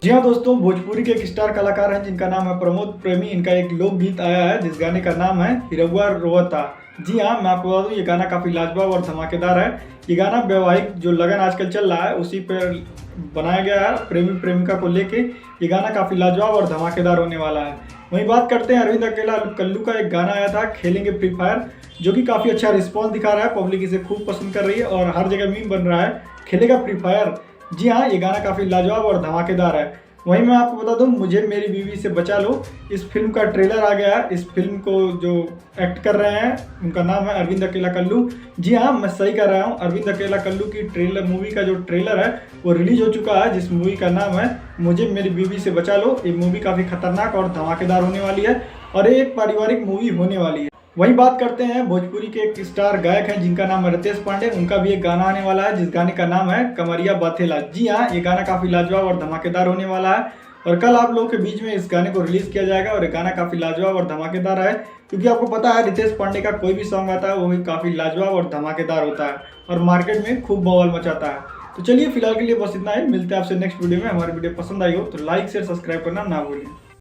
जी हाँ दोस्तों, भोजपुरी के एक स्टार कलाकार हैं जिनका नाम है प्रमोद प्रेमी। इनका एक लोकगीत आया है जिस गाने का नाम है हिरौआ रोवता। जी हाँ, मैं आपको बता दूं ये गाना काफ़ी लाजवाब और धमाकेदार है। ये गाना वैवाहिक जो लगन आजकल चल रहा है उसी पर बनाया गया है, प्रेमी प्रेमिका को लेके। ये गाना काफ़ी लाजवाब और धमाकेदार होने वाला है। वहीं बात करते हैं अरविंद अकेला कल्लू का एक गाना आया था खेलेंगे फ्री फायर, जो कि काफ़ी अच्छा रिस्पॉन्स दिखा रहा है। पब्लिक इसे खूब पसंद कर रही है और हर जगह मीम बन रहा है, खेलेगा फ्री फायर। जी हाँ, ये गाना काफ़ी लाजवाब और धमाकेदार है। वहीं मैं आपको बता दूं, मुझे मेरी बीवी से बचा लो, इस फिल्म का ट्रेलर आ गया है। इस फिल्म को जो एक्ट कर रहे हैं उनका नाम है अरविंद अकेला कल्लू। जी हाँ, मैं सही कर रहा हूँ, अरविंद अकेला कल्लू की ट्रेलर मूवी का जो ट्रेलर है वो रिलीज हो चुका है, जिस मूवी का नाम है मुझे मेरी बीवी से बचा लो। ये मूवी काफ़ी खतरनाक और धमाकेदार होने वाली है और ये एक पारिवारिक मूवी होने वाली है। वहीं बात करते हैं भोजपुरी के एक स्टार गायक हैं जिनका नाम है रितेश पांडे। उनका भी एक गाना आने वाला है जिस गाने का नाम है कमरिया बाथेला। जी हाँ, ये गाना काफ़ी लाजवाब और धमाकेदार होने वाला है और कल आप लोगों के बीच में इस गाने को रिलीज किया जाएगा। और ये गाना काफ़ी लाजवाब और धमाकेदार है, क्योंकि आपको पता है रितेश पांडे का कोई भी सॉन्ग आता है वो भी काफ़ी लाजवाब और धमाकेदार होता है और मार्केट में खूब बवाल मचाता है। तो चलिए फिलहाल के लिए बस इतना ही, मिलते हैं आपसे नेक्स्ट वीडियो में। हमारी वीडियो पसंद आई हो तो लाइक शेयर सब्सक्राइब करना ना भूलें।